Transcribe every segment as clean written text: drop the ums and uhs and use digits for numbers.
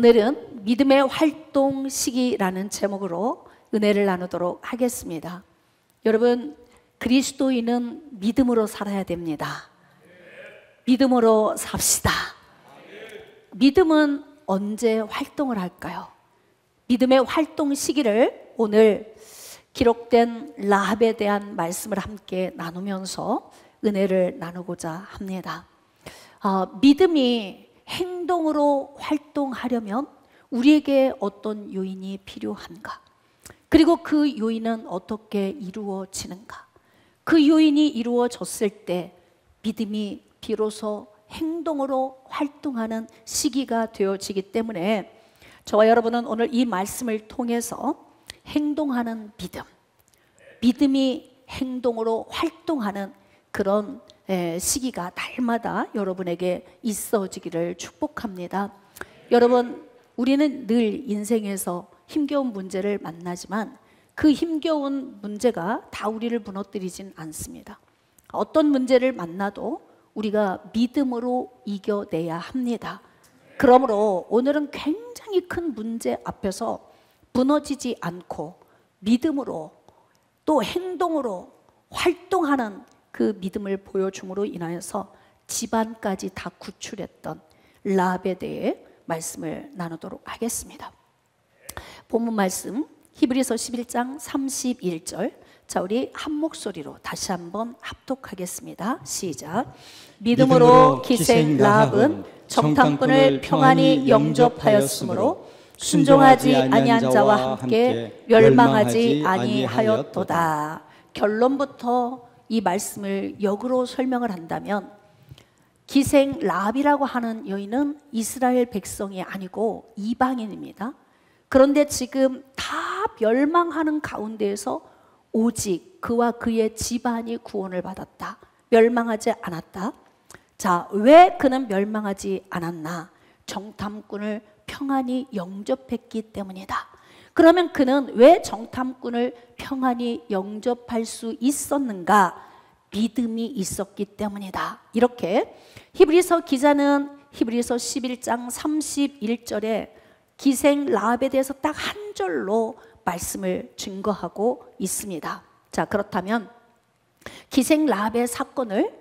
오늘은 믿음의 활동 시기라는 제목으로 은혜를 나누도록 하겠습니다. 여러분, 그리스도인은 믿음으로 살아야 됩니다. 믿음으로 삽시다. 믿음은 언제 활동을 할까요? 믿음의 활동 시기를 오늘 기록된 라합에 대한 말씀을 함께 나누면서 은혜를 나누고자 합니다. 믿음이 행동으로 활동하려면 우리에게 어떤 요인이 필요한가? 그리고 그 요인은 어떻게 이루어지는가? 그 요인이 이루어졌을 때 믿음이 비로소 행동으로 활동하는 시기가 되어지기 때문에 저와 여러분은 오늘 이 말씀을 통해서 행동하는 믿음, 믿음이 행동으로 활동하는 그런 시기가 날마다 여러분에게 있어지기를 축복합니다. 여러분, 우리는 늘 인생에서 힘겨운 문제를 만나지만 그 힘겨운 문제가 다 우리를 무너뜨리진 않습니다. 어떤 문제를 만나도 우리가 믿음으로 이겨내야 합니다. 그러므로 오늘은 굉장히 큰 문제 앞에서 무너지지 않고 믿음으로 또 행동으로 활동하는 그 믿음을 보여줌으로 인하여서 집안까지 다 구출했던 라합에 대해 말씀을 나누도록 하겠습니다. 본문 말씀 히브리서 11장 31절, 자, 우리 한 목소리로 다시 한번 합독하겠습니다. 시작. 믿음으로 기생 라합은 정탐꾼을 평안히 영접하였으므로 순종하지 아니한 자와 함께 멸망하지 아니하였도다. 결론부터 이 말씀을 역으로 설명을 한다면 기생 라합이라고 하는 여인은 이스라엘 백성이 아니고 이방인입니다. 그런데 지금 다 멸망하는 가운데에서 오직 그와 그의 집안이 구원을 받았다. 멸망하지 않았다. 자, 왜 그는 멸망하지 않았나? 정탐꾼을 평안히 영접했기 때문이다. 그러면 그는 왜 정탐꾼을 평안히 영접할 수 있었는가? 믿음이 있었기 때문이다. 이렇게 히브리서 기자는 히브리서 11장 31절에 기생 라합에 대해서 딱 한 절로 말씀을 증거하고 있습니다. 자, 그렇다면 기생 라합의 사건을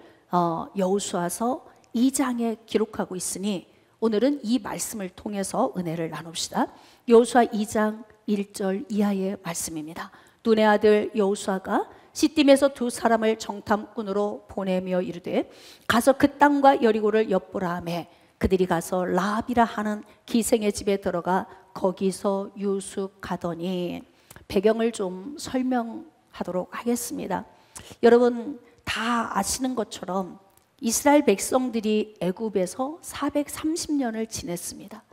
여호수아서 2장에 기록하고 있으니 오늘은 이 말씀을 통해서 은혜를 나눕시다. 여호수아 2장 1절 이하의 말씀입니다. 눈의 아들 여호수아가 시딤에서 두 사람을 정탐꾼으로 보내며 이르되 가서 그 땅과 여리고를 엿보라 하매 그들이 가서 라합이라 하는 기생의 집에 들어가 거기서 유숙하더니, 배경을 좀 설명하도록 하겠습니다. 여러분 다 아시는 것처럼 이스라엘 백성들이 애굽에서 430년을 지냈습니다.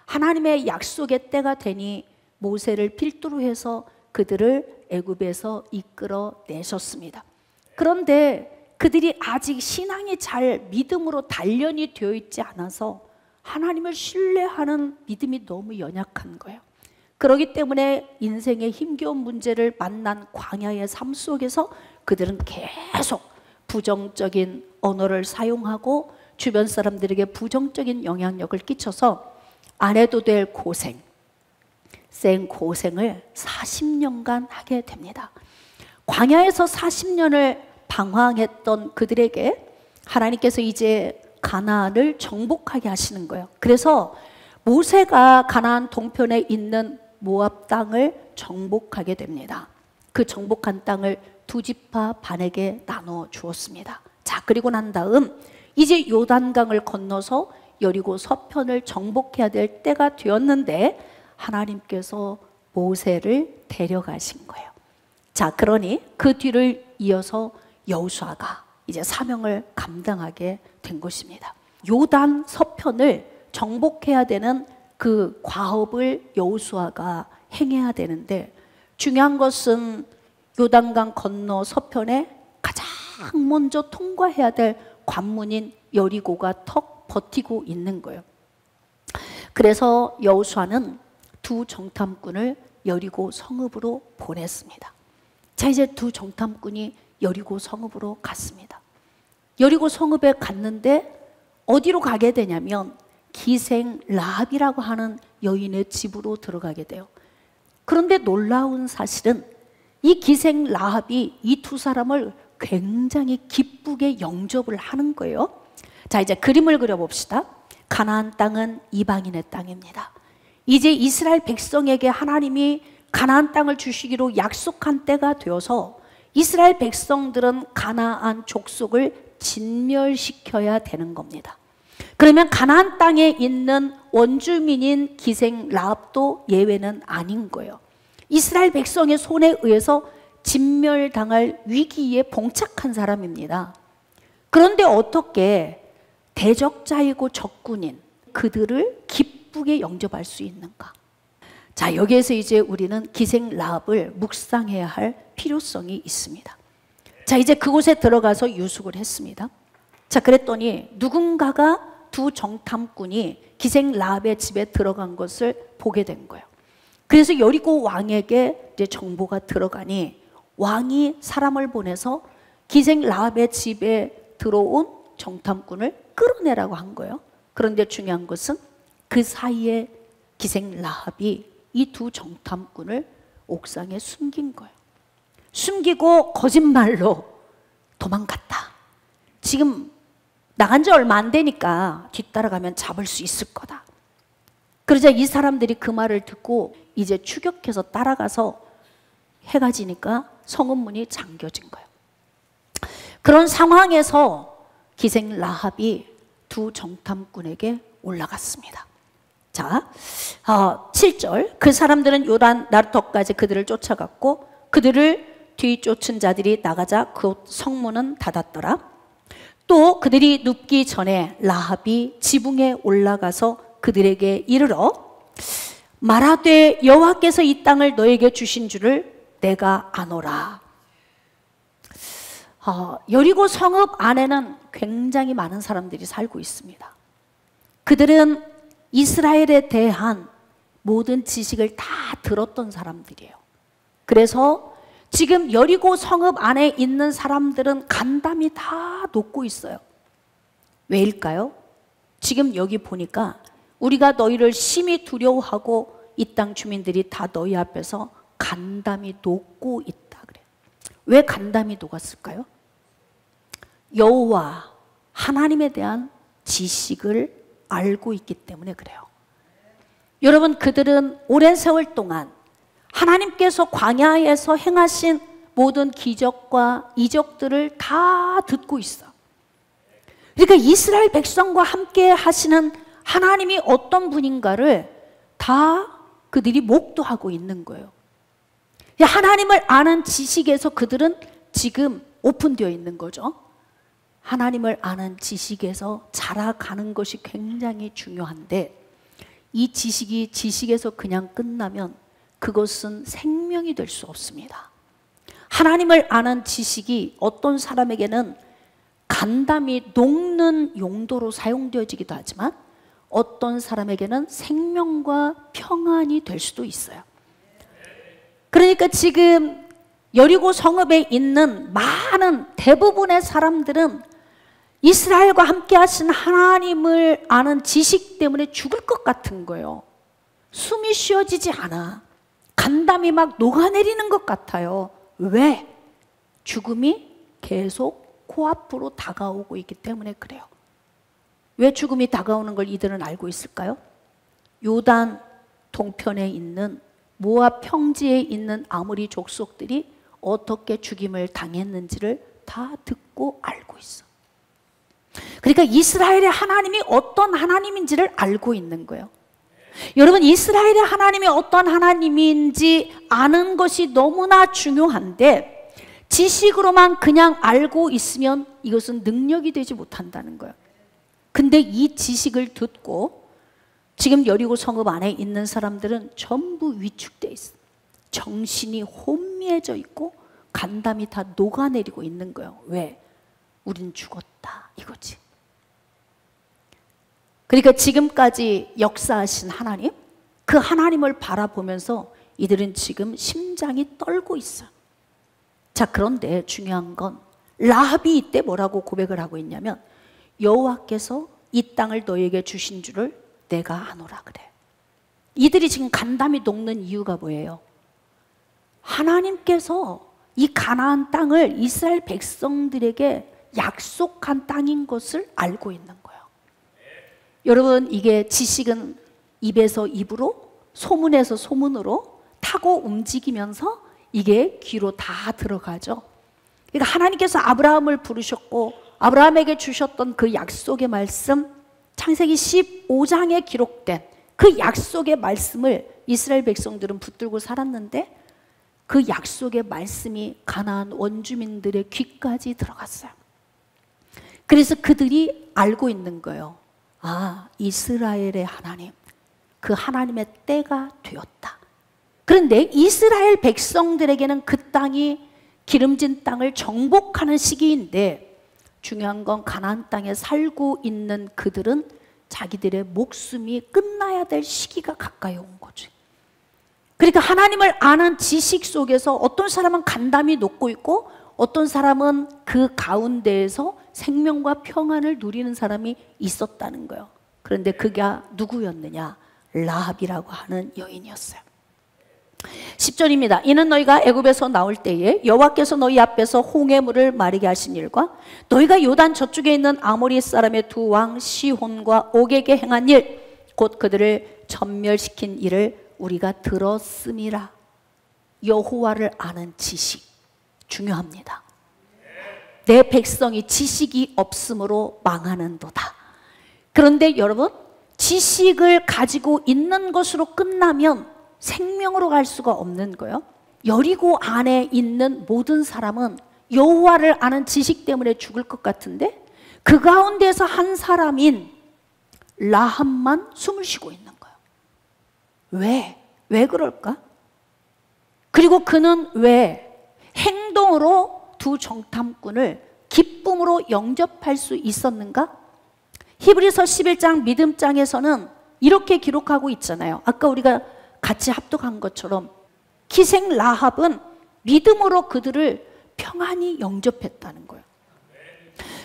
하나님의 약속의 때가 되니 모세를 필두로 해서 그들을 애굽에서 이끌어 내셨습니다. 그런데 그들이 아직 신앙이 잘 믿음으로 단련이 되어 있지 않아서 하나님을 신뢰하는 믿음이 너무 연약한 거예요. 그렇기 때문에 인생의 힘겨운 문제를 만난 광야의 삶 속에서 그들은 계속 부정적인 언어를 사용하고 주변 사람들에게 부정적인 영향력을 끼쳐서 안 해도 될 고생, 생고생을 40년간 하게 됩니다. 광야에서 40년을 방황했던 그들에게 하나님께서 이제 가나안을 정복하게 하시는 거예요. 그래서 모세가 가나안 동편에 있는 모압 땅을 정복하게 됩니다. 그 정복한 땅을 두 지파 반에게 나눠 주었습니다. 자, 그리고 난 다음 이제 요단강을 건너서 여리고 서편을 정복해야 될 때가 되었는데 하나님께서 모세를 데려가신 거예요. 자, 그러니 그 뒤를 이어서 여호수아가 이제 사명을 감당하게 된 것입니다. 요단 서편을 정복해야 되는 그 과업을 여호수아가 행해야 되는데, 중요한 것은 요단강 건너 서편에 가장 먼저 통과해야 될 관문인 여리고가 턱 버티고 있는 거예요. 그래서 여호수아는 두 정탐꾼을 여리고 성읍으로 보냈습니다. 자, 이제 두 정탐꾼이 여리고 성읍으로 갔습니다. 여리고 성읍에 갔는데 어디로 가게 되냐면 기생 라합이라고 하는 여인의 집으로 들어가게 돼요. 그런데 놀라운 사실은 이 기생 라합이 이 두 사람을 굉장히 기쁘게 영접을 하는 거예요. 자, 이제 그림을 그려봅시다. 가나안 땅은 이방인의 땅입니다. 이제 이스라엘 백성에게 하나님이 가나안 땅을 주시기로 약속한 때가 되어서 이스라엘 백성들은 가나안 족속을 진멸시켜야 되는 겁니다. 그러면 가나안 땅에 있는 원주민인 기생 라합도 예외는 아닌 거예요. 이스라엘 백성의 손에 의해서 진멸당할 위기에 봉착한 사람입니다. 그런데 어떻게 대적자이고 적군인 그들을 기쁘게 영접할 수 있는가? 자, 여기에서 이제 우리는 기생 라합을 묵상해야 할 필요성이 있습니다. 자, 이제 그곳에 들어가서 유숙을 했습니다. 자, 그랬더니 누군가가 두 정탐꾼이 기생 라합의 집에 들어간 것을 보게 된 거예요. 그래서 여리고 왕에게 이제 정보가 들어가니 왕이 사람을 보내서 기생 라합의 집에 들어온 정탐꾼을 끌어내라고 한 거예요. 그런데 중요한 것은 그 사이에 기생 라합이 이 두 정탐꾼을 옥상에 숨긴 거예요. 숨기고 거짓말로 도망갔다. 지금 나간 지 얼마 안 되니까 뒤따라가면 잡을 수 있을 거다. 그러자 이 사람들이 그 말을 듣고 이제 추격해서 따라가서 해가 지니까 성읍문이 잠겨진 거예요. 그런 상황에서 기생 라합이 두 정탐꾼에게 올라갔습니다. 자, 7절. 그 사람들은 요단 나루터까지 그들을 쫓아갔고 그들을 뒤쫓은 자들이 나가자 그 성문은 닫았더라. 또 그들이 눕기 전에 라합이 지붕에 올라가서 그들에게 이르러 말하되 여호와께서 이 땅을 너에게 주신 줄을 내가 아노라. 여리고 성읍 안에는 굉장히 많은 사람들이 살고 있습니다. 그들은 이스라엘에 대한 모든 지식을 다 들었던 사람들이에요. 그래서 지금 여리고 성읍 안에 있는 사람들은 간담이 다 녹고 있어요. 왜일까요? 지금 여기 보니까 우리가 너희를 심히 두려워하고 이 땅 주민들이 다 너희 앞에서 간담이 녹고 있다 그래요. 왜 간담이 녹았을까요? 여호와 하나님에 대한 지식을 알고 있기 때문에 그래요. 여러분, 그들은 오랜 세월 동안 하나님께서 광야에서 행하신 모든 기적과 이적들을 다 듣고 있어. 그러니까 이스라엘 백성과 함께 하시는 하나님이 어떤 분인가를 다 그들이 목도하고 있는 거예요. 하나님을 아는 지식에서 그들은 지금 오픈되어 있는 거죠. 하나님을 아는 지식에서 자라가는 것이 굉장히 중요한데 이 지식이 지식에서 그냥 끝나면 그것은 생명이 될 수 없습니다. 하나님을 아는 지식이 어떤 사람에게는 간담이 녹는 용도로 사용되어지기도 하지만 어떤 사람에게는 생명과 평안이 될 수도 있어요. 그러니까 지금 여리고 성읍에 있는 많은 대부분의 사람들은 이스라엘과 함께 하신 하나님을 아는 지식 때문에 죽을 것 같은 거예요. 숨이 쉬어지지 않아. 간담이 막 녹아내리는 것 같아요. 왜? 죽음이 계속 코앞으로 다가오고 있기 때문에 그래요. 왜 죽음이 다가오는 걸 이들은 알고 있을까요? 요단 동편에 있는 모압 평지에 있는 아모리 족속들이 어떻게 죽임을 당했는지를 다 듣고 알고 있어. 그러니까 이스라엘의 하나님이 어떤 하나님인지를 알고 있는 거예요. 여러분, 이스라엘의 하나님이 어떤 하나님인지 아는 것이 너무나 중요한데 지식으로만 그냥 알고 있으면 이것은 능력이 되지 못한다는 거예요. 근데 이 지식을 듣고 지금 여리고 성읍 안에 있는 사람들은 전부 위축돼 있어. 정신이 혼미해져 있고 간담이 다 녹아내리고 있는 거예요. 왜? 우린 죽었다 이거지. 그러니까 지금까지 역사하신 하나님, 그 하나님을 바라보면서 이들은 지금 심장이 떨고 있어. 자, 그런데 중요한 건 라합이 이때 뭐라고 고백을 하고 있냐면 여호와께서 이 땅을 너에게 주신 줄을 내가 아노라 그래. 이들이 지금 간담이 녹는 이유가 뭐예요? 하나님께서 이 가나안 땅을 이스라엘 백성들에게 약속한 땅인 것을 알고 있는 거예요. 여러분, 이게 지식은 입에서 입으로, 소문에서 소문으로 타고 움직이면서 이게 귀로 다 들어가죠. 그러니까 하나님께서 아브라함을 부르셨고 아브라함에게 주셨던 그 약속의 말씀, 창세기 15장에 기록된 그 약속의 말씀을 이스라엘 백성들은 붙들고 살았는데, 그 약속의 말씀이 가나안 원주민들의 귀까지 들어갔어요. 그래서 그들이 알고 있는 거예요. 아, 이스라엘의 하나님, 그 하나님의 때가 되었다. 그런데 이스라엘 백성들에게는 그 땅이 기름진 땅을 정복하는 시기인데, 중요한 건 가나안 땅에 살고 있는 그들은 자기들의 목숨이 끝나야 될 시기가 가까이 온 거지. 그러니까 하나님을 아는 지식 속에서 어떤 사람은 간담이 녹고 있고 어떤 사람은 그 가운데에서 생명과 평안을 누리는 사람이 있었다는 거예요. 그런데 그게 누구였느냐? 라합이라고 하는 여인이었어요. 10절입니다. 이는 너희가 애굽에서 나올 때에 여호와께서 너희 앞에서 홍해물을 마르게 하신 일과 너희가 요단 저쪽에 있는 아모리 사람의 두 왕 시혼과 옥에게 행한 일, 곧 그들을 전멸시킨 일을 우리가 들었음이라. 여호와를 아는 지식 중요합니다. 내 백성이 지식이 없으므로 망하는도다. 그런데 여러분, 지식을 가지고 있는 것으로 끝나면 생명으로 갈 수가 없는 거예요. 여리고 안에 있는 모든 사람은 여호와를 아는 지식 때문에 죽을 것 같은데, 그 가운데서 한 사람인 라합만 숨을 쉬고 있는 거예요. 왜 그럴까? 그리고 그는 왜 행동으로 두 정탐꾼을 기쁨으로 영접할 수 있었는가? 히브리서 11장 믿음장에서는 이렇게 기록하고 있잖아요. 아까 우리가 같이 합독한 것처럼 기생 라합은 믿음으로 그들을 평안히 영접했다는 거예요.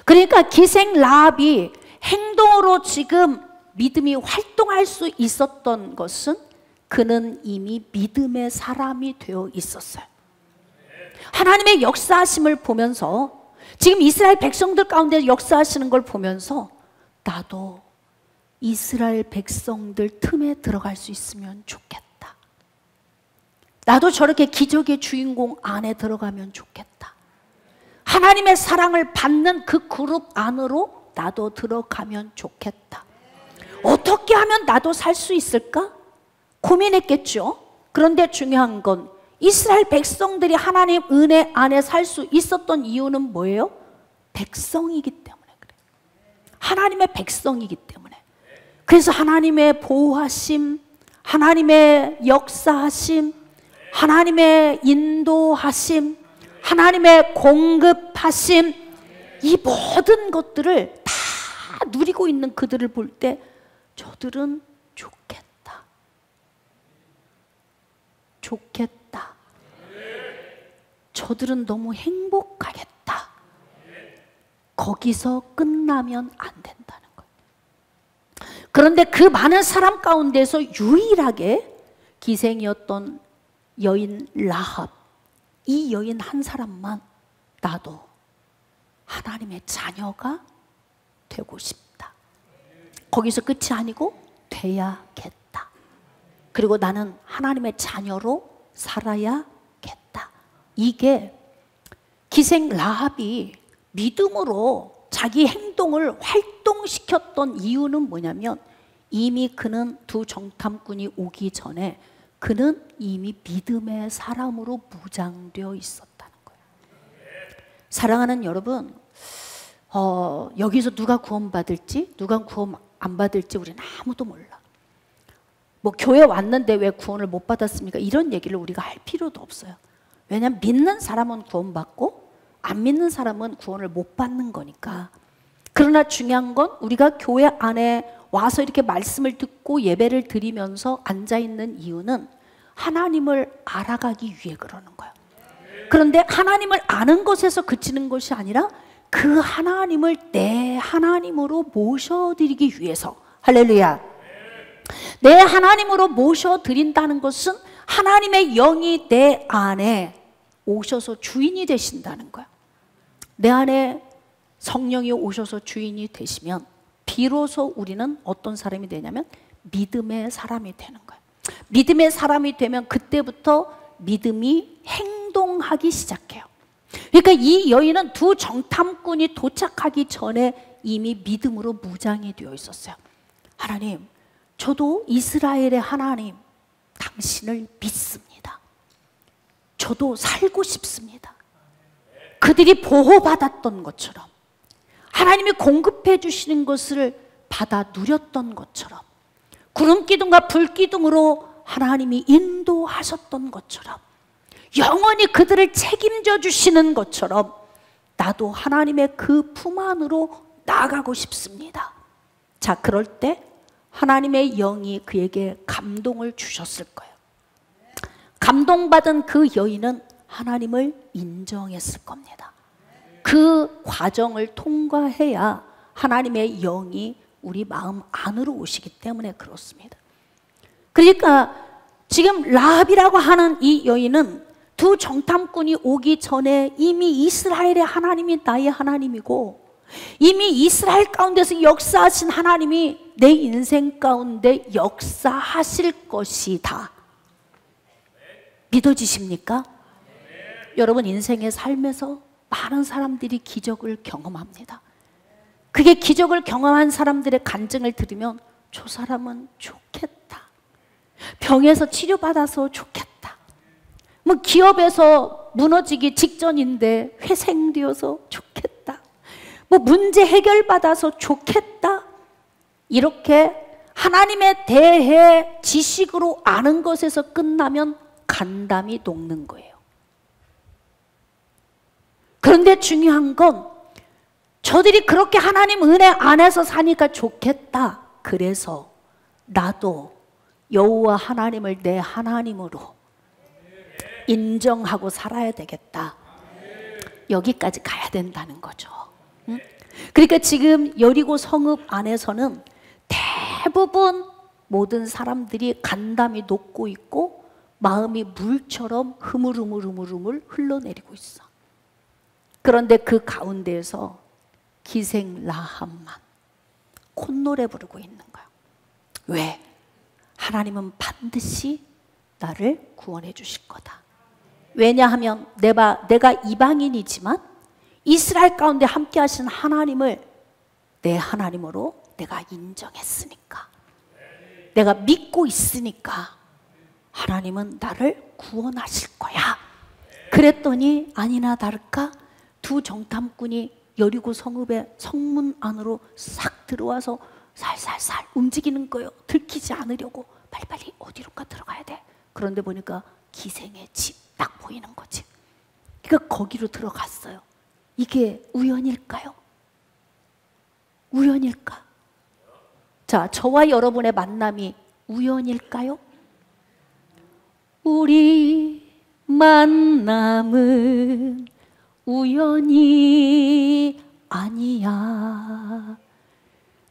그러니까 기생 라합이 행동으로 지금 믿음이 활동할 수 있었던 것은 그는 이미 믿음의 사람이 되어 있었어요. 하나님의 역사하심을 보면서, 지금 이스라엘 백성들 가운데 역사하시는 걸 보면서 나도 이스라엘 백성들 틈에 들어갈 수 있으면 좋겠다. 나도 저렇게 기적의 주인공 안에 들어가면 좋겠다. 하나님의 사랑을 받는 그 그룹 안으로 나도 들어가면 좋겠다. 어떻게 하면 나도 살 수 있을까? 고민했겠죠. 그런데 중요한 건 이스라엘 백성들이 하나님 은혜 안에 살 수 있었던 이유는 뭐예요? 백성이기 때문에 그래요. 하나님의 백성이기 때문에. 그래서 하나님의 보호하심, 하나님의 역사하심, 하나님의 인도하심, 하나님의 공급하심, 이 모든 것들을 다 누리고 있는 그들을 볼 때 저들은 좋겠다. 좋겠다. 저들은 너무 행복하겠다. 거기서 끝나면 안 된다는 거예요. 그런데 그 많은 사람 가운데서 유일하게 기생이었던 여인 라합, 이 여인 한 사람만 나도 하나님의 자녀가 되고 싶다. 거기서 끝이 아니고 돼야겠다. 그리고 나는 하나님의 자녀로 살아야겠다. 이게 기생 라합이 믿음으로 자기 행동을 활동시켰던 이유는 뭐냐면, 이미 그는 두 정탐꾼이 오기 전에 그는 이미 믿음의 사람으로 무장되어 있었다는 거예요. 사랑하는 여러분, 여기서 누가 구원받을지, 누가 구원 안 받을지 우리는 아무도 몰라. 뭐 교회 왔는데 왜 구원을 못 받았습니까? 이런 얘기를 우리가 할 필요도 없어요. 왜냐하면 믿는 사람은 구원받고 안 믿는 사람은 구원을 못 받는 거니까. 그러나 중요한 건 우리가 교회 안에 와서 이렇게 말씀을 듣고 예배를 드리면서 앉아있는 이유는 하나님을 알아가기 위해 그러는 거예요. 그런데 하나님을 아는 것에서 그치는 것이 아니라 그 하나님을 내 하나님으로 모셔드리기 위해서. 할렐루야. 내 하나님으로 모셔드린다는 것은 하나님의 영이 내 안에 오셔서 주인이 되신다는 거야. 내 안에 성령이 오셔서 주인이 되시면 비로소 우리는 어떤 사람이 되냐면 믿음의 사람이 되는 거야. 믿음의 사람이 되면 그때부터 믿음이 행동하기 시작해요. 그러니까 이 여인은 두 정탐꾼이 도착하기 전에 이미 믿음으로 무장이 되어 있었어요. 하나님, 저도 이스라엘의 하나님 당신을 믿습니다. 저도 살고 싶습니다. 그들이 보호받았던 것처럼, 하나님이 공급해 주시는 것을 받아 누렸던 것처럼, 구름기둥과 불기둥으로 하나님이 인도하셨던 것처럼, 영원히 그들을 책임져 주시는 것처럼 나도 하나님의 그 품 안으로 나아가고 싶습니다. 자, 그럴 때 하나님의 영이 그에게 감동을 주셨을 거예요. 감동받은 그 여인은 하나님을 인정했을 겁니다. 그 과정을 통과해야 하나님의 영이 우리 마음 안으로 오시기 때문에 그렇습니다. 그러니까 지금 라합이라고 하는 이 여인은 두 정탐꾼이 오기 전에 이미 이스라엘의 하나님이 나의 하나님이고, 이미 이스라엘 가운데서 역사하신 하나님이 내 인생 가운데 역사하실 것이다. 믿어지십니까? 여러분, 인생의 삶에서 많은 사람들이 기적을 경험합니다. 그게 기적을 경험한 사람들의 간증을 들으면 저 사람은 좋겠다. 병에서 치료받아서 좋겠다. 뭐 기업에서 무너지기 직전인데 회생되어서 좋겠다. 뭐 문제 해결받아서 좋겠다. 이렇게 하나님에 대해 지식으로 아는 것에서 끝나면 간담이 녹는 거예요. 그런데 중요한 건 저들이 그렇게 하나님 은혜 안에서 사니까 좋겠다. 그래서 나도 여호와 하나님을 내 하나님으로 인정하고 살아야 되겠다. 여기까지 가야 된다는 거죠. 그러니까 지금 여리고 성읍 안에서는 대부분 모든 사람들이 간담이 녹고 있고 마음이 물처럼 흐물흐물 흘러내리고 있어. 그런데 그 가운데에서 기생 라합만 콧노래 부르고 있는 거야. 왜? 하나님은 반드시 나를 구원해 주실 거다. 왜냐하면 내가 이방인이지만 이스라엘 가운데 함께 하신 하나님을 내 하나님으로 내가 인정했으니까, 내가 믿고 있으니까 하나님은 나를 구원하실 거야. 그랬더니 아니나 다를까 두 정탐꾼이 여리고 성읍의 성문 안으로 싹 들어와서 살살살 움직이는 거예요. 들키지 않으려고 빨리빨리 어디론가 들어가야 돼. 그런데 보니까 기생의 집 딱 보이는 거지. 그러니까 거기로 들어갔어요. 이게 우연일까요? 우연일까? 자, 저와 여러분의 만남이 우연일까요? 우리 만남은 우연이 아니야.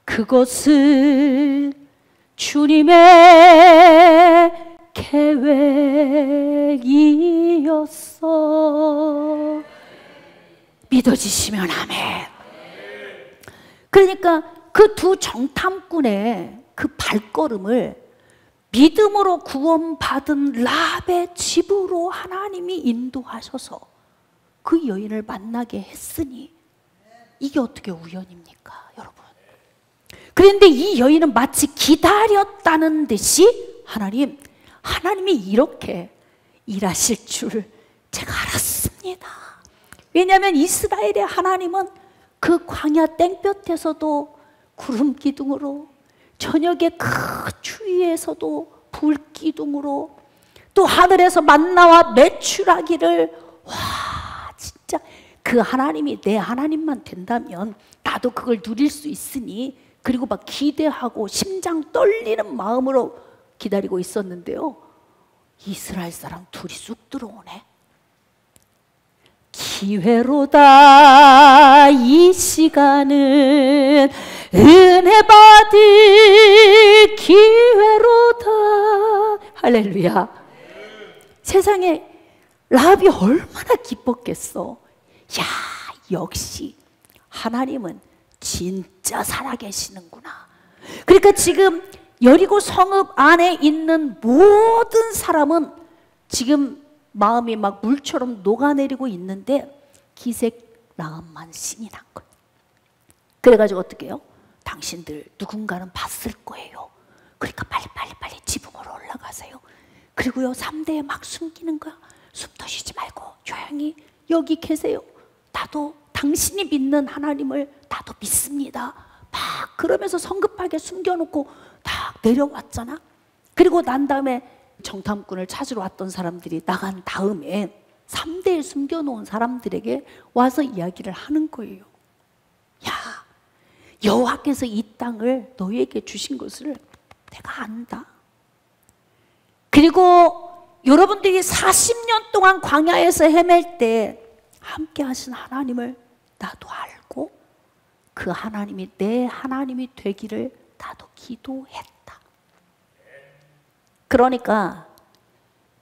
그것은 주님의 계획이었어. 믿어지시면 아멘. 그러니까 그 두 정탐꾼의 그 발걸음을 믿음으로 구원받은 라합의 집으로 하나님이 인도하셔서 그 여인을 만나게 했으니 이게 어떻게 우연입니까, 여러분? 그런데 이 여인은 마치 기다렸다는 듯이 하나님이 이렇게 일하실 줄 제가 알았습니다. 왜냐하면 이스라엘의 하나님은 그 광야 땡볕에서도 구름 기둥으로, 저녁에 그 추위에서도 불 기둥으로, 또 하늘에서 만나와 메추라기를, 와, 진짜 그 하나님이 내 하나님만 된다면 나도 그걸 누릴 수 있으니, 그리고 막 기대하고 심장 떨리는 마음으로 기다리고 있었는데요, 이스라엘 사람 둘이 쑥 들어오네. 기회로다 이 시간은 은혜 받을 기회로다. 할렐루야. 세상에 라합이 얼마나 기뻤겠어. 야, 역시 하나님은 진짜 살아계시는구나. 그러니까 지금 여리고 성읍 안에 있는 모든 사람은 지금 마음이 막 물처럼 녹아내리고 있는데 기색 라합만 신이 난 거예요. 그래가지고 어떻게 해요? 당신들 누군가는 봤을 거예요. 그러니까 빨리 지붕으로 올라가세요. 그리고요 3대에 막 숨기는 거야. 숨도 쉬지 말고 조용히 여기 계세요. 나도 당신이 믿는 하나님을 나도 믿습니다. 막 그러면서 성급하게 숨겨놓고 딱 내려왔잖아. 그리고 난 다음에 정탐꾼을 찾으러 왔던 사람들이 나간 다음에 3대에 숨겨놓은 사람들에게 와서 이야기를 하는 거예요. 야, 여호와께서 이 땅을 너희에게 주신 것을 내가 안다. 그리고 여러분들이 40년 동안 광야에서 헤맬 때 함께 하신 하나님을 나도 알고 그 하나님이 내 하나님이 되기를 나도 기도했다. 그러니까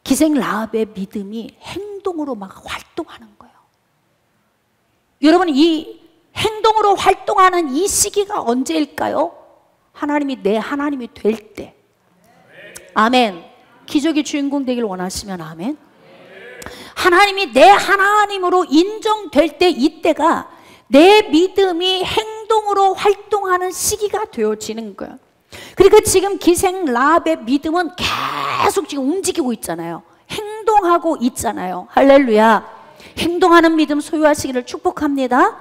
기생 라합의 믿음이 행동으로 막 활동하는 거예요. 여러분, 이 행동으로 활동하는 이 시기가 언제일까요? 하나님이 내 하나님이 될 때. 아멘. 기적의 주인공 되길 원하시면 아멘. 하나님이 내 하나님으로 인정될 때, 이때가 내 믿음이 행동으로 활동하는 시기가 되어지는 거예요. 그러니까 지금 기생 라합의 믿음은 계속 지금 움직이고 있잖아요. 행동하고 있잖아요. 할렐루야. 행동하는 믿음 소유하시기를 축복합니다.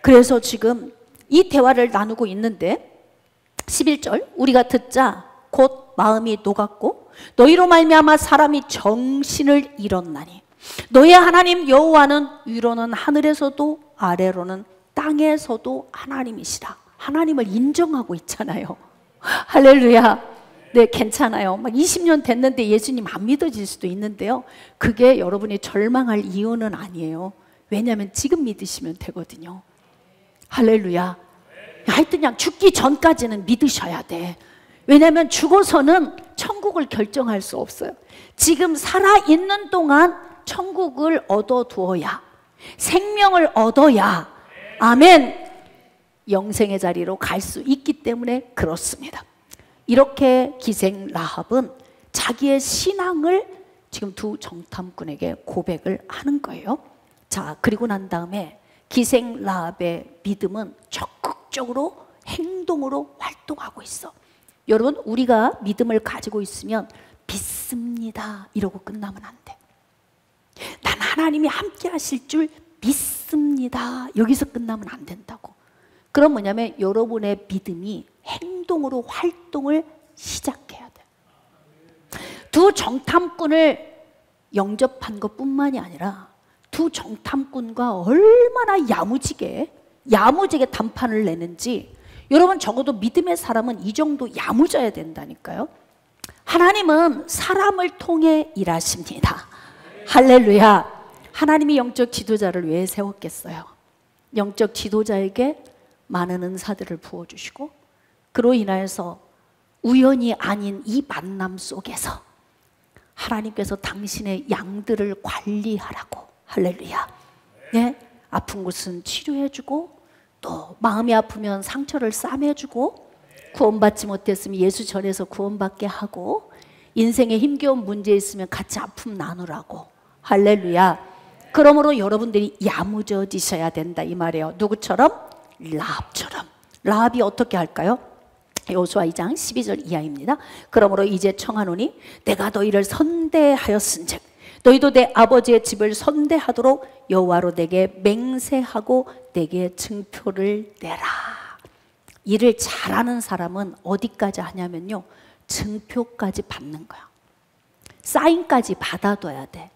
그래서 지금 이 대화를 나누고 있는데 11절, 우리가 듣자 곧 마음이 녹았고 너희로 말미암아 사람이 정신을 잃었나니 너희 하나님 여호와는 위로는 하늘에서도 아래로는 땅에서도 하나님이시라. 하나님을 인정하고 있잖아요. 할렐루야. 네, 괜찮아요. 막 20년 됐는데 예수님 안 믿어질 수도 있는데요, 그게 여러분이 절망할 이유는 아니에요. 왜냐하면 지금 믿으시면 되거든요. 할렐루야. 하여튼 그냥 죽기 전까지는 믿으셔야 돼. 왜냐하면 죽어서는 천국을 결정할 수 없어요. 지금 살아있는 동안 천국을 얻어두어야, 생명을 얻어야, 아멘, 영생의 자리로 갈 수 있기 때문에 그렇습니다. 이렇게 기생 라합은 자기의 신앙을 지금 두 정탐꾼에게 고백을 하는 거예요. 자, 그리고 난 다음에 기생 라합의 믿음은 적극적으로 행동으로 활동하고 있어. 여러분, 우리가 믿음을 가지고 있으면 믿습니다 이러고 끝나면 안 돼. 난 하나님이 함께 하실 줄 믿습니다 여기서 끝나면 안 된다고. 그럼 뭐냐면 여러분의 믿음이 행동으로 활동을 시작해야 돼. 두 정탐꾼을 영접한 것뿐만이 아니라 두 정탐꾼과 얼마나 야무지게 단판을 내는지, 여러분 적어도 믿음의 사람은 이 정도 야무져야 된다니까요. 하나님은 사람을 통해 일하십니다. 할렐루야. 하나님이 영적 지도자를 왜 세웠겠어요? 영적 지도자에게 많은 은사들을 부어주시고, 그로 인하여서 우연이 아닌 이 만남 속에서 하나님께서 당신의 양들을 관리하라고. 할렐루야. 네? 아픈 곳은 치료해주고, 또 마음이 아프면 상처를 싸매주고, 구원받지 못했으면 예수 전해서 구원받게 하고, 인생에 힘겨운 문제 있으면 같이 아픔 나누라고. 할렐루야. 그러므로 여러분들이 야무져지셔야 된다 이 말이에요. 누구처럼? 라합처럼. 라합이 어떻게 할까요? 여호수아 2장 12절 이하입니다. 그러므로 이제 청하노니 내가 너희를 선대하였은즉 너희도 내 아버지의 집을 선대하도록 여호와로 내게 맹세하고 내게 증표를 내라. 일을 잘하는 사람은 어디까지 하냐면요, 증표까지 받는 거야. 사인까지 받아둬야 돼.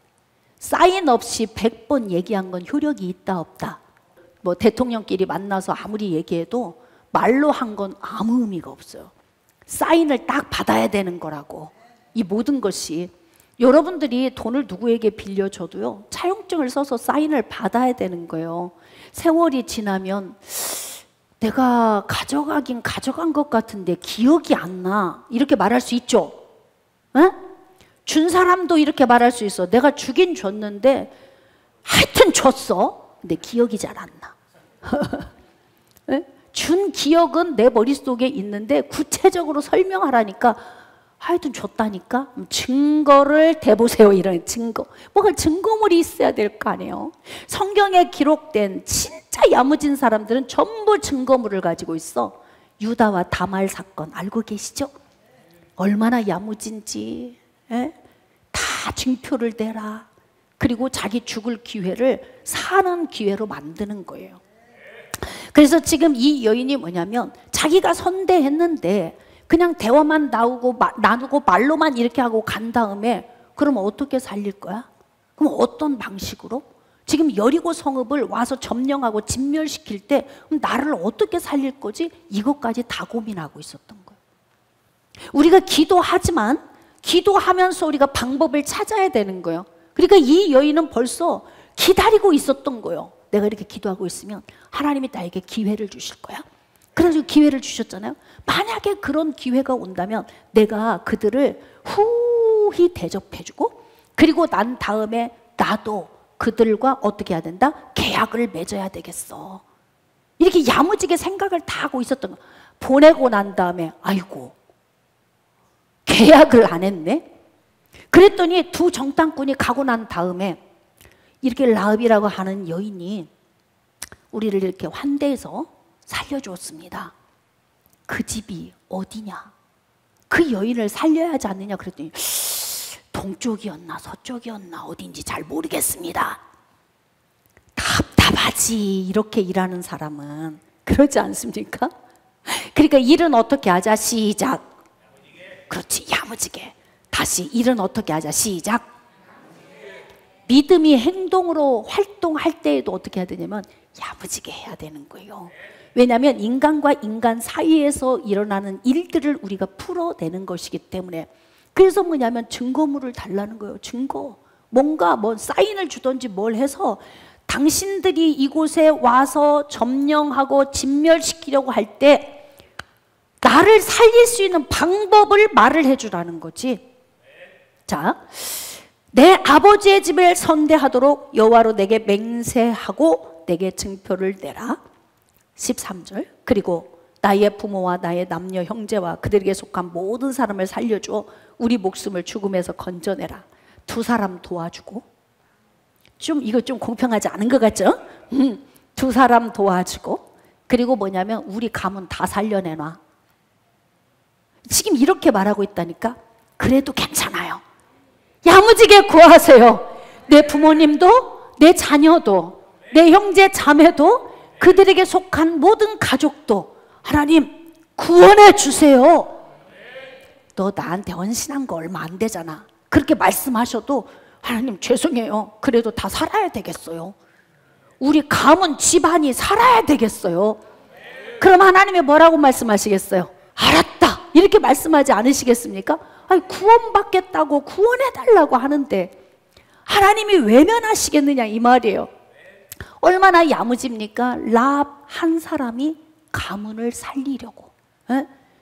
사인 없이 100번 얘기한 건 효력이 있다 없다. 뭐 대통령끼리 만나서 아무리 얘기해도 말로 한 건 아무 의미가 없어요. 사인을 딱 받아야 되는 거라고. 이 모든 것이, 여러분들이 돈을 누구에게 빌려줘도요, 차용증을 써서 사인을 받아야 되는 거예요. 세월이 지나면 내가 가져가긴 가져간 것 같은데 기억이 안 나. 이렇게 말할 수 있죠. 에? 준 사람도 이렇게 말할 수 있어. 내가 주긴 줬는데 하여튼 줬어. 근데 기억이 잘 안 나. 에? 준 기억은 내 머릿속에 있는데 구체적으로 설명하라니까 하여튼 줬다니까? 증거를 대보세요. 이런 증거. 뭔가 증거물이 있어야 될 거 아니에요. 성경에 기록된 진짜 야무진 사람들은 전부 증거물을 가지고 있어. 유다와 다말 사건 알고 계시죠? 얼마나 야무진지. 에? 다 증표를 대라. 그리고 자기 죽을 기회를 사는 기회로 만드는 거예요. 그래서 지금 이 여인이 뭐냐면 자기가 선대했는데 그냥 대화만 나누고 말로만 이렇게 하고 간 다음에 그럼 어떻게 살릴 거야? 그럼 어떤 방식으로? 지금 여리고 성읍을 와서 점령하고 진멸시킬 때 그럼 나를 어떻게 살릴 거지? 이것까지 다 고민하고 있었던 거예요. 우리가 기도하지만 기도하면서 우리가 방법을 찾아야 되는 거예요. 그러니까 이 여인은 벌써 기다리고 있었던 거예요. 내가 이렇게 기도하고 있으면 하나님이 나에게 기회를 주실 거야. 그래서 기회를 주셨잖아요. 만약에 그런 기회가 온다면 내가 그들을 후히 대접해주고 그리고 난 다음에 나도 그들과 어떻게 해야 된다? 계약을 맺어야 되겠어. 이렇게 야무지게 생각을 다 하고 있었던 거예요. 보내고 난 다음에 아이고 계약을 안 했네. 그랬더니 두 정탐꾼이 가고 난 다음에 이렇게 라합이라고 하는 여인이 우리를 이렇게 환대해서 살려주었습니다. 그 집이 어디냐? 그 여인을 살려야 하지 않느냐? 그랬더니 동쪽이었나 서쪽이었나 어딘지 잘 모르겠습니다. 답답하지. 이렇게 일하는 사람은 그러지 않습니까? 그러니까 일은 어떻게 하자? 시작. 그렇지, 야무지게. 다시 일은 어떻게 하자? 시작. 믿음이 행동으로 활동할 때에도 어떻게 해야 되냐면 야무지게 해야 되는 거예요. 왜냐하면 인간과 인간 사이에서 일어나는 일들을 우리가 풀어내는 것이기 때문에. 그래서 뭐냐면 증거물을 달라는 거예요. 증거. 뭔가 뭐 사인을 주든지 뭘 해서 당신들이 이곳에 와서 점령하고 진멸시키려고 할 때 나를 살릴 수 있는 방법을 말을 해주라는 거지. 자, 내 아버지의 집을 선대하도록 여호와로 내게 맹세하고 내게 증표를 내라. 13절. 그리고 나의 부모와 나의 남녀 형제와 그들에게 속한 모든 사람을 살려주어 우리 목숨을 죽음에서 건져내라. 두 사람 도와주고. 이거 좀 공평하지 않은 것 같죠? 두 사람 도와주고. 그리고 뭐냐면 우리 가문 다 살려내놔. 지금 이렇게 말하고 있다니까. 그래도 괜찮아요. 야무지게 구하세요. 내 부모님도 내 자녀도 내 형제 자매도 그들에게 속한 모든 가족도 하나님 구원해 주세요. 너 나한테 헌신한 거 얼마 안 되잖아. 그렇게 말씀하셔도 하나님 죄송해요. 그래도 다 살아야 되겠어요. 우리 가문 집안이 살아야 되겠어요. 그럼 하나님이 뭐라고 말씀하시겠어요? 알았다. 이렇게 말씀하지 않으시겠습니까? 아니, 구원받겠다고 구원해달라고 하는데 하나님이 외면하시겠느냐 이 말이에요. 얼마나 야무집니까? 라합 한 사람이 가문을 살리려고,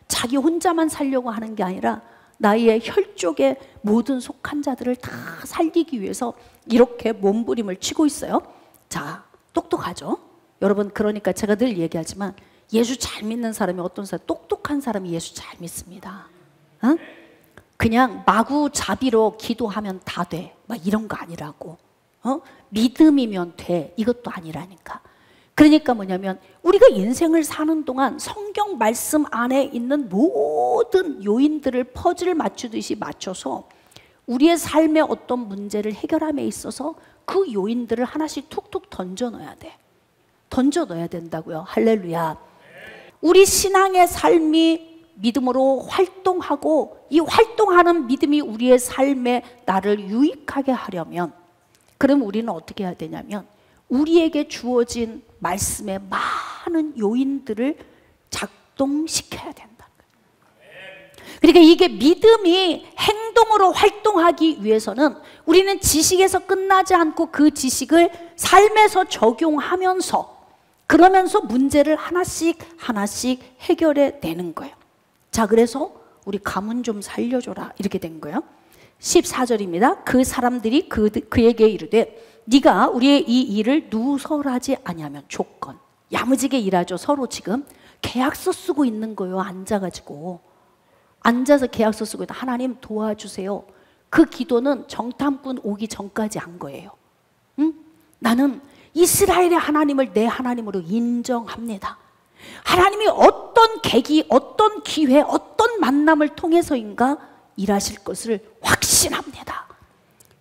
자기 혼자만 살려고 하는 게 아니라 나의 혈족의 모든 속한 자들을 다 살리기 위해서 이렇게 몸부림을 치고 있어요. 자, 똑똑하죠? 여러분, 그러니까 제가 늘 얘기하지만 예수 잘 믿는 사람이 어떤 사람, 똑똑한 사람이 예수 잘 믿습니다. 그냥 마구잡이로 기도하면 다 돼, 막 이런 거 아니라고. 믿음이면 돼, 이것도 아니라니까. 그러니까 뭐냐면 우리가 인생을 사는 동안 성경 말씀 안에 있는 모든 요인들을 퍼즐 맞추듯이 맞춰서 우리의 삶의 어떤 문제를 해결함에 있어서 그 요인들을 하나씩 툭툭 던져 넣어야 돼. 던져 넣어야 된다고요. 할렐루야. 우리 신앙의 삶이 믿음으로 활동하고 이 활동하는 믿음이 우리의 삶에 나를 유익하게 하려면, 그럼 우리는 어떻게 해야 되냐면 우리에게 주어진 말씀의 많은 요인들을 작동시켜야 된다. 그러니까 이게 믿음이 행동으로 활동하기 위해서는 우리는 지식에서 끝나지 않고 그 지식을 삶에서 적용하면서 그러면서 문제를 하나씩 하나씩 해결해 내는 거예요. 자, 그래서 우리 가문 좀 살려줘라 이렇게 된 거예요. 14절입니다. 그 사람들이 그에게 이르되 네가 우리의 이 일을 누설하지 아니하면 조건. 야무지게 일하죠. 서로 지금 계약서 쓰고 있는 거예요. 앉아가지고 앉아서 계약서 쓰고 있다. 하나님 도와주세요. 그 기도는 정탐꾼 오기 전까지 한 거예요. 응? 나는 이스라엘의 하나님을 내 하나님으로 인정합니다. 하나님이 어떤 계기, 어떤 기회, 어떤 만남을 통해서인가 일하실 것을 확신합니다.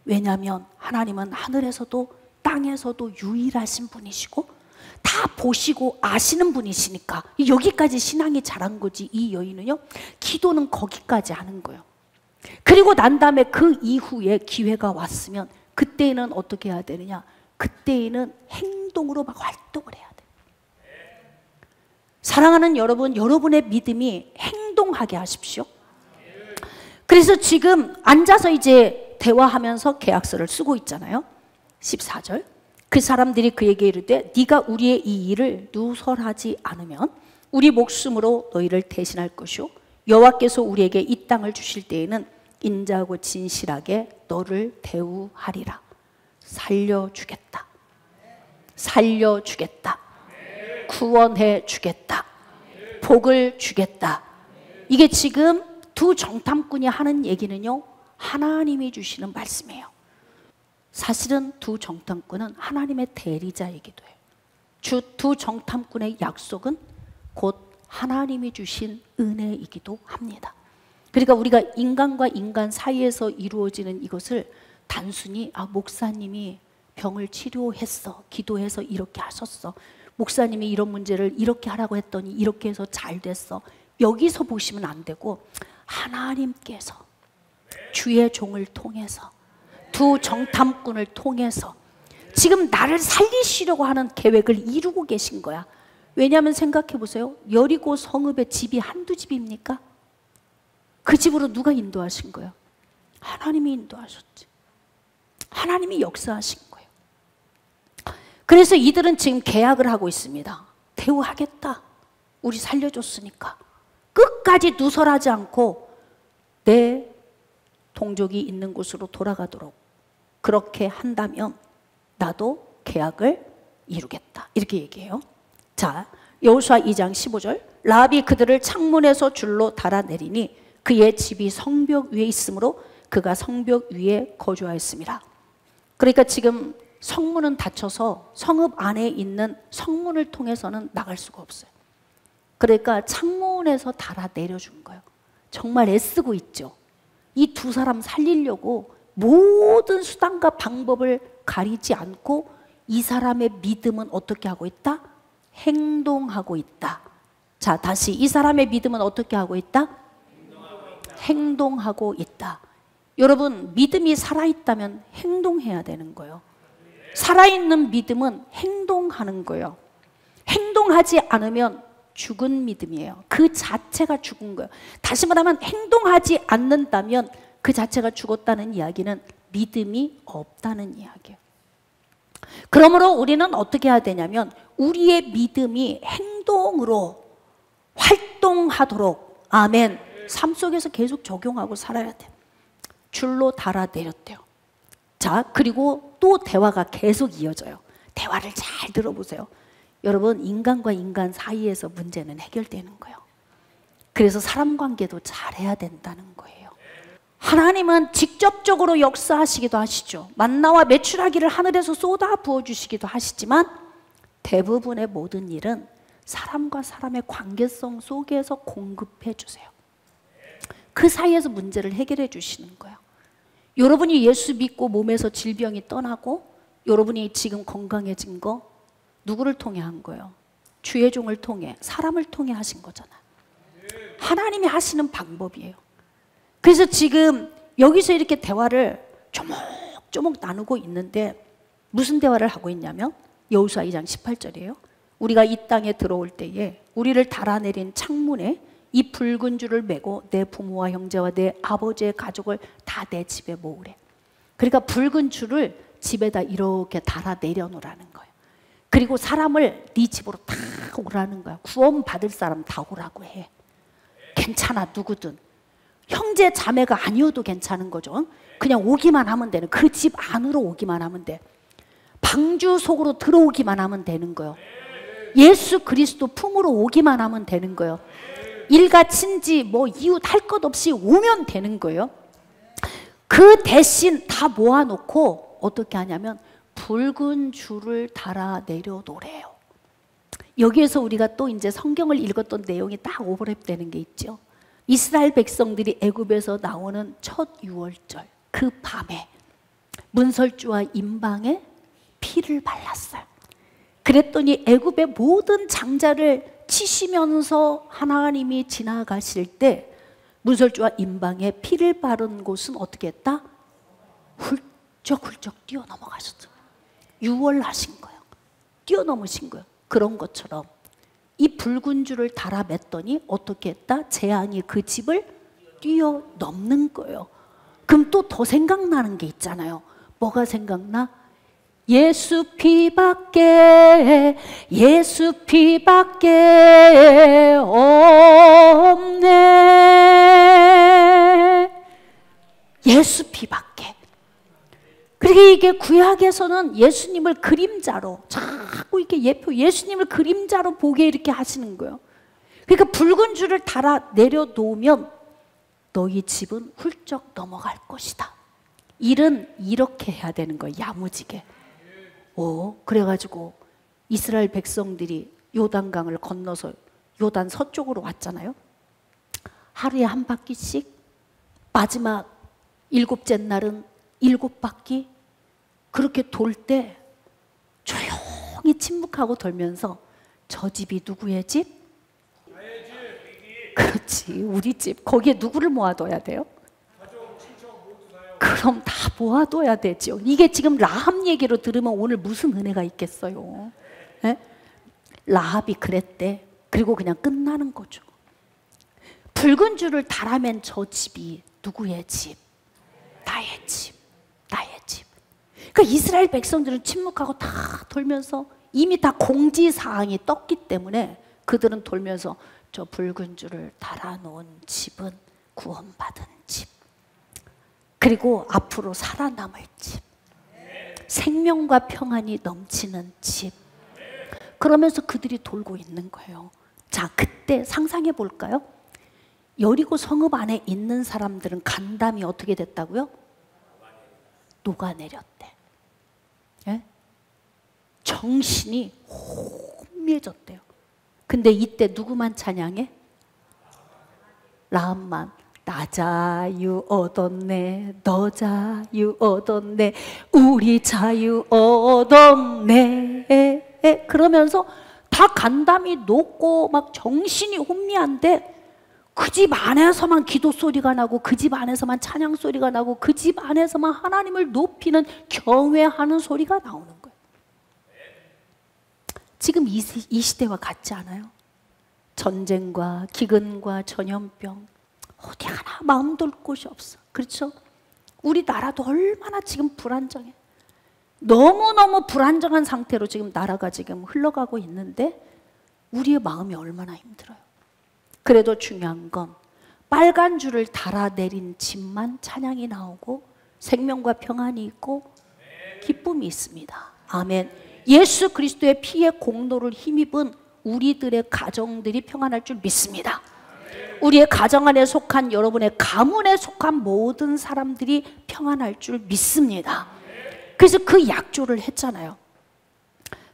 왜냐하면 하나님은 하늘에서도 땅에서도 유일하신 분이시고 다 보시고 아시는 분이시니까 여기까지 신앙이 자란 거지. 이 여인은요, 기도는 거기까지 하는 거예요. 그리고 난 다음에 그 이후에 기회가 왔으면 그때는 어떻게 해야 되느냐? 그때는 행동으로 막 활동을 해야 돼요. 사랑하는 여러분, 여러분의 믿음이 행동하게 하십시오. 그래서 지금 앉아서 이제 대화하면서 계약서를 쓰고 있잖아요. 14절. 그 사람들이 그에게 이르되 네가 우리의 이 일을 누설하지 않으면 우리 목숨으로 너희를 대신할 것이요 여호와께서 우리에게 이 땅을 주실 때에는 인자하고 진실하게 너를 대우하리라. 살려주겠다. 살려주겠다. 구원해 주겠다. 복을 주겠다. 이게 지금 두 정탐꾼이 하는 얘기는요, 하나님이 주시는 말씀이에요. 사실은 두 정탐꾼은 하나님의 대리자이기도 해요. 두 정탐꾼의 약속은 곧 하나님이 주신 은혜이기도 합니다. 그러니까 우리가 인간과 인간 사이에서 이루어지는 이것을 단순히 목사님이 병을 치료했어, 기도해서 이렇게 하셨어, 목사님이 이런 문제를 이렇게 하라고 했더니 이렇게 해서 잘 됐어, 여기서 보시면 안 되고 하나님께서 주의 종을 통해서 두 정탐꾼을 통해서 지금 나를 살리시려고 하는 계획을 이루고 계신 거야. 왜냐하면 생각해 보세요. 여리고 성읍의 집이 한두 집입니까? 그 집으로 누가 인도하신 거예요? 하나님이 인도하셨지. 하나님이 역사하신 거예요. 그래서 이들은 지금 계약을 하고 있습니다. 대우하겠다. 우리 살려줬으니까. 끝까지 누설하지 않고 내 동족이 있는 곳으로 돌아가도록 그렇게 한다면 나도 계약을 이루겠다. 이렇게 얘기해요. 자, 여호수아 2장 15절. 라합이 그들을 창문에서 줄로 달아내리니 그의 집이 성벽 위에 있으므로 그가 성벽 위에 거주하였습니다. 그러니까 지금 성문은 닫혀서 성읍 안에 있는 성문을 통해서는 나갈 수가 없어요. 그러니까 창문에서 달아내려준 거예요. 정말 애쓰고 있죠. 이 두 사람 살리려고 모든 수단과 방법을 가리지 않고 이 사람의 믿음은 어떻게 하고 있다? 행동하고 있다. 자, 다시 이 사람의 믿음은 어떻게 하고 있다? 행동하고 있다. 여러분, 믿음이 살아있다면 행동해야 되는 거예요. 살아있는 믿음은 행동하는 거예요. 행동하지 않으면 죽은 믿음이에요. 그 자체가 죽은 거예요. 다시 말하면 행동하지 않는다면 그 자체가 죽었다는 이야기는 믿음이 없다는 이야기예요. 그러므로 우리는 어떻게 해야 되냐면 우리의 믿음이 행동으로 활동하도록, 아멘, 삶 속에서 계속 적용하고 살아야 돼요. 줄로 달아내렸대요. 자, 그리고 또 대화가 계속 이어져요. 대화를 잘 들어보세요. 여러분, 인간과 인간 사이에서 문제는 해결되는 거예요. 그래서 사람 관계도 잘해야 된다는 거예요. 하나님은 직접적으로 역사하시기도 하시죠. 만나와 메추라기를 하늘에서 쏟아 부어주시기도 하시지만 대부분의 모든 일은 사람과 사람의 관계성 속에서 공급해 주세요. 그 사이에서 문제를 해결해 주시는 거예요. 여러분이 예수 믿고 몸에서 질병이 떠나고 여러분이 지금 건강해진 거 누구를 통해 한 거예요? 주의 종을 통해, 사람을 통해 하신 거잖아요. 하나님이 하시는 방법이에요. 그래서 지금 여기서 이렇게 대화를 조목조목 나누고 있는데 무슨 대화를 하고 있냐면 여호수아 2장 18절이에요. 우리가 이 땅에 들어올 때에 우리를 달아내린 창문에 이 붉은 줄을 메고 내 부모와 형제와 내 아버지의 가족을 다 내 집에 모으래. 그러니까 붉은 줄을 집에다 이렇게 달아내려 놓으라는 거예요. 그리고 사람을 네 집으로 다 오라는 거야. 구원받을 사람 다 오라고 해. 괜찮아, 누구든. 형제 자매가 아니어도 괜찮은 거죠. 그냥 오기만 하면 되는, 그 집 안으로 오기만 하면 돼. 방주 속으로 들어오기만 하면 되는 거예요. 예수 그리스도 품으로 오기만 하면 되는 거예요. 일가 친지 뭐 이웃 할 것 없이 오면 되는 거예요. 그 대신 다 모아놓고 어떻게 하냐면 붉은 줄을 달아 내려놓으래요. 여기에서 우리가 또 이제 성경을 읽었던 내용이 딱 오버랩되는 게 있죠. 이스라엘 백성들이 애굽에서 나오는 첫 유월절 그 밤에 문설주와 임방에 피를 발랐어요. 그랬더니 애굽의 모든 장자를 치시면서 하나님이 지나가실 때 문설주와 임방에 피를 바른 곳은 어떻게 했다? 훌쩍훌쩍 뛰어넘어가셨어요. 유월하신 거예요. 뛰어넘으신 거예요. 그런 것처럼 이 붉은 줄을 달아 맸더니 어떻게 했다? 재앙이 그 집을 뛰어넘는 거예요. 그럼 또 더 생각나는 게 있잖아요. 뭐가 생각나? 예수 피밖에 없네. 예수 피밖에. 그러니까 이게 구약에서는 예수님을 그림자로 자꾸 이렇게 예수님을 그림자로 보게 이렇게 하시는 거예요. 그러니까 붉은 줄을 달아 내려놓으면 너희 집은 훌쩍 넘어갈 것이다. 일은 이렇게 해야 되는 거예요. 야무지게. 그래가지고 이스라엘 백성들이 요단강을 건너서 요단 서쪽으로 왔잖아요. 하루에 한 바퀴씩, 마지막 7째 날은 7바퀴, 그렇게 돌 때 조용히 침묵하고 돌면서 저 집이 누구의 집? 그렇지, 우리 집. 거기에 누구를 모아둬야 돼요? 그럼 다 모아둬야 되죠. 이게 지금 라합 얘기로 들으면 오늘 무슨 은혜가 있겠어요? 네? 라합이 그랬대. 그리고 그냥 끝나는 거죠. 붉은 줄을 달아맨 저 집이 누구의 집? 나의 집. 나의 집. 그러니까 이스라엘 백성들은 침묵하고 다 돌면서 이미 다 공지사항이 떴기 때문에 그들은 돌면서 저 붉은 줄을 달아놓은 집은 구원받은 집. 그리고 앞으로 살아남을 집. 생명과 평안이 넘치는 집. 그러면서 그들이 돌고 있는 거예요. 자, 그때 상상해 볼까요? 여리고 성읍 안에 있는 사람들은 간담이 어떻게 됐다고요? 녹아내렸대. 예? 정신이 혼미해졌대요. 근데 이때 누구만 찬양해? 라합만. 나 자유 얻었네, 너 자유 얻었네, 우리 자유 얻었네. 그러면서 다 간담이 녹고 막 정신이 혼미한데 그 집 안에서만 기도 소리가 나고 그 집 안에서만 찬양 소리가 나고 그 집 안에서만 하나님을 높이는 경외하는 소리가 나오는 거예요. 지금 이 시대와 같지 않아요? 전쟁과 기근과 전염병, 어디 하나 마음 둘 곳이 없어. 그렇죠? 우리나라도 얼마나 지금 불안정해. 너무너무 불안정한 상태로 지금 나라가 지금 흘러가고 있는데 우리의 마음이 얼마나 힘들어요. 그래도 중요한 건 빨간 줄을 달아내린 집만 찬양이 나오고 생명과 평안이 있고 기쁨이 있습니다. 아멘. 예수 그리스도의 피의 공로를 힘입은 우리들의 가정들이 평안할 줄 믿습니다. 우리의 가정 안에 속한 여러분의 가문에 속한 모든 사람들이 평안할 줄 믿습니다. 그래서 그 약조를 했잖아요.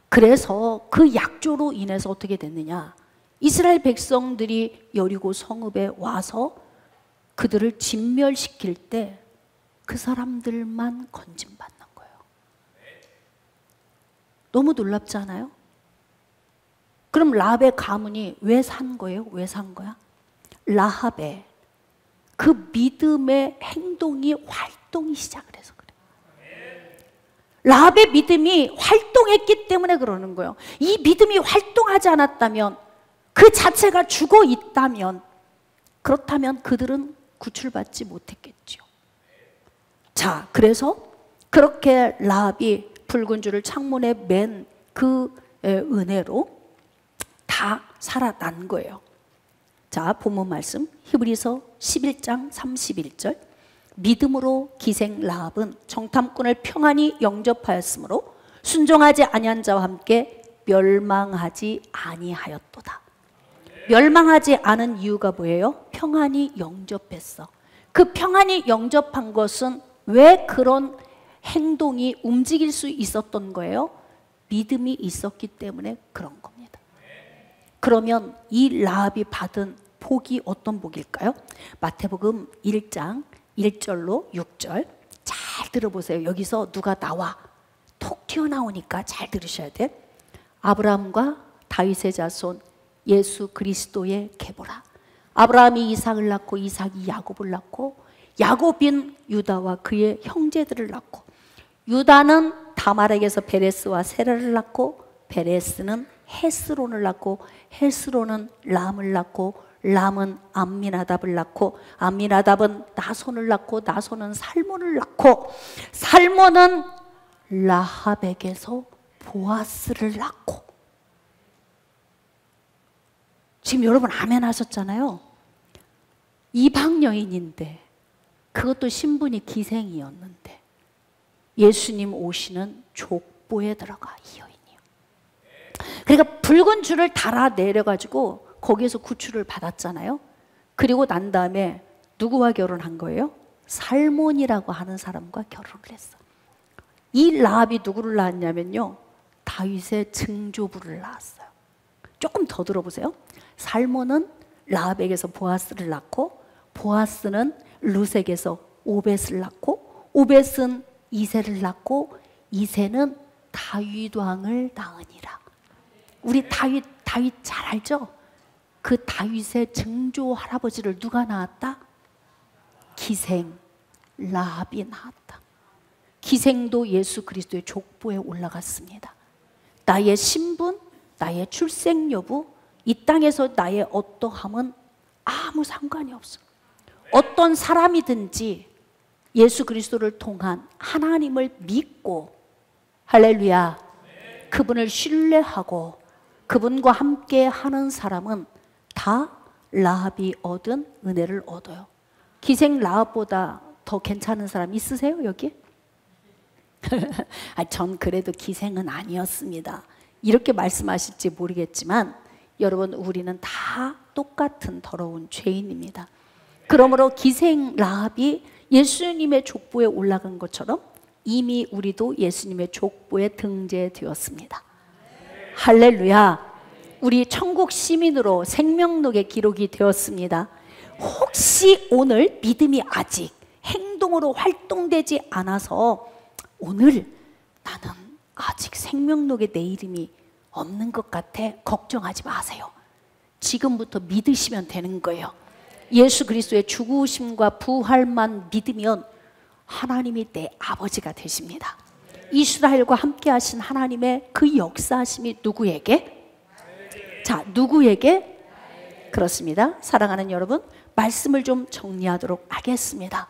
그래서 그 약조로 인해서 어떻게 됐느냐? 이스라엘 백성들이 여리고 성읍에 와서 그들을 진멸시킬 때 그 사람들만 건짐받는 거예요. 너무 놀랍지 않아요? 그럼 라합의 가문이 왜 산 거예요? 왜 산 거야? 라합의 그 믿음의 행동이 활동이 시작을 해서 그래요. 라합의 믿음이 활동했기 때문에 그러는 거예요. 이 믿음이 활동하지 않았다면, 그 자체가 죽어 있다면, 그렇다면 그들은 구출받지 못했겠죠. 자, 그래서 그렇게 라합이 붉은 줄을 창문에 맨 그 은혜로 다 살아난 거예요. 자, 본문 말씀 히브리서 11장 31절. 믿음으로 기생 라합은 정탐꾼을 평안히 영접하였으므로 순종하지 아니한 자와 함께 멸망하지 아니하였도다. 멸망하지 않은 이유가 뭐예요? 평안히 영접했어. 그 평안히 영접한 것은 왜 그런 행동이 움직일 수 있었던 거예요? 믿음이 있었기 때문에 그런 겁니다. 그러면 이 라합이 받은 복이 어떤 복일까요? 마태복음 1장 1절로 6절 잘 들어보세요. 여기서 누가 나와 톡 튀어나오니까 잘 들으셔야 돼. 아브라함과 다윗의 자손 예수 그리스도의 계보라. 아브라함이 이삭을 낳고 이삭이 야곱을 낳고 야곱인 유다와 그의 형제들을 낳고 유다는 다말에게서 베레스와 세라를 낳고 베레스는 헤스론을 낳고 헤스론은 람을 낳고 람은 암미나답을 낳고 암미나답은 나손을 낳고 나손은 살몬을 낳고 살몬은 라합에게서 보아스를 낳고. 지금 여러분 아멘 하셨잖아요. 이방 여인인데 그것도 신분이 기생이었는데 예수님 오시는 족보에 들어가 이 여인이요. 그러니까 붉은 줄을 달아 내려가지고 거기에서 구출을 받았잖아요. 그리고 난 다음에 누구와 결혼한 거예요? 살몬이라고 하는 사람과 결혼을 했어. 이 라합이 누구를 낳았냐면요, 다윗의 증조부를 낳았어요. 조금 더 들어보세요. 살몬은 라합에게서 보아스를 낳고 보아스는 룻에게서 오벳을 낳고 오벳은 이새를 낳고 이새는 다윗 왕을 낳으니라. 우리 다윗 잘 알죠? 그 다윗의 증조 할아버지를 누가 낳았다? 기생 라합이 낳았다. 기생도 예수 그리스도의 족보에 올라갔습니다. 나의 신분, 나의 출생 여부, 이 땅에서 나의 어떠함은 아무 상관이 없어. 어떤 사람이든지 예수 그리스도를 통한 하나님을 믿고 할렐루야 그분을 신뢰하고 그분과 함께 하는 사람은 다 라합이 얻은 은혜를 얻어요. 기생 라합보다 더 괜찮은 사람 있으세요 여기? 전 그래도 기생은 아니었습니다. 이렇게 말씀하실지 모르겠지만 여러분 우리는 다 똑같은 더러운 죄인입니다. 그러므로 기생 라합이 예수님의 족보에 올라간 것처럼 이미 우리도 예수님의 족보에 등재되었습니다. 할렐루야. 우리 천국 시민으로 생명록에 기록이 되었습니다. 혹시 오늘 믿음이 아직 행동으로 활동되지 않아서 오늘 나는 아직 생명록에 내 이름이 없는 것 같아, 걱정하지 마세요. 지금부터 믿으시면 되는 거예요. 예수 그리스도의 죽으심과 부활만 믿으면 하나님이 내 아버지가 되십니다. 이스라엘과 함께 하신 하나님의 그 역사하심이 누구에게? 자, 누구에게? 그렇습니다. 사랑하는 여러분, 말씀을 좀 정리하도록 하겠습니다.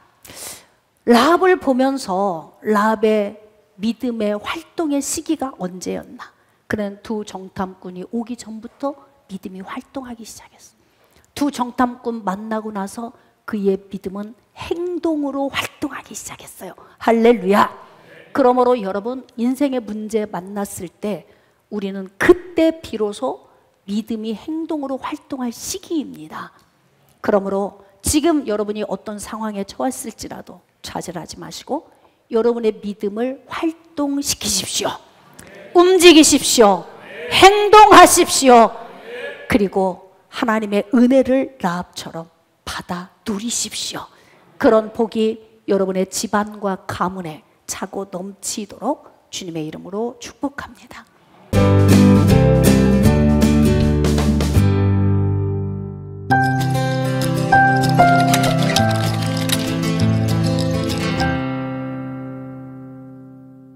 라합을 보면서 라합의 믿음의 활동의 시기가 언제였나? 그는 두 정탐꾼이 오기 전부터 믿음이 활동하기 시작했어. 두 정탐꾼 만나고 나서 그의 믿음은 행동으로 활동하기 시작했어요. 할렐루야. 그러므로 여러분 인생의 문제 만났을 때 우리는 그때 비로소 믿음이 행동으로 활동할 시기입니다. 그러므로 지금 여러분이 어떤 상황에 처했을지라도 좌절하지 마시고 여러분의 믿음을 활동시키십시오. 움직이십시오. 행동하십시오. 그리고 하나님의 은혜를 라합처럼 받아 누리십시오. 그런 복이 여러분의 집안과 가문에 차고 넘치도록 주님의 이름으로 축복합니다.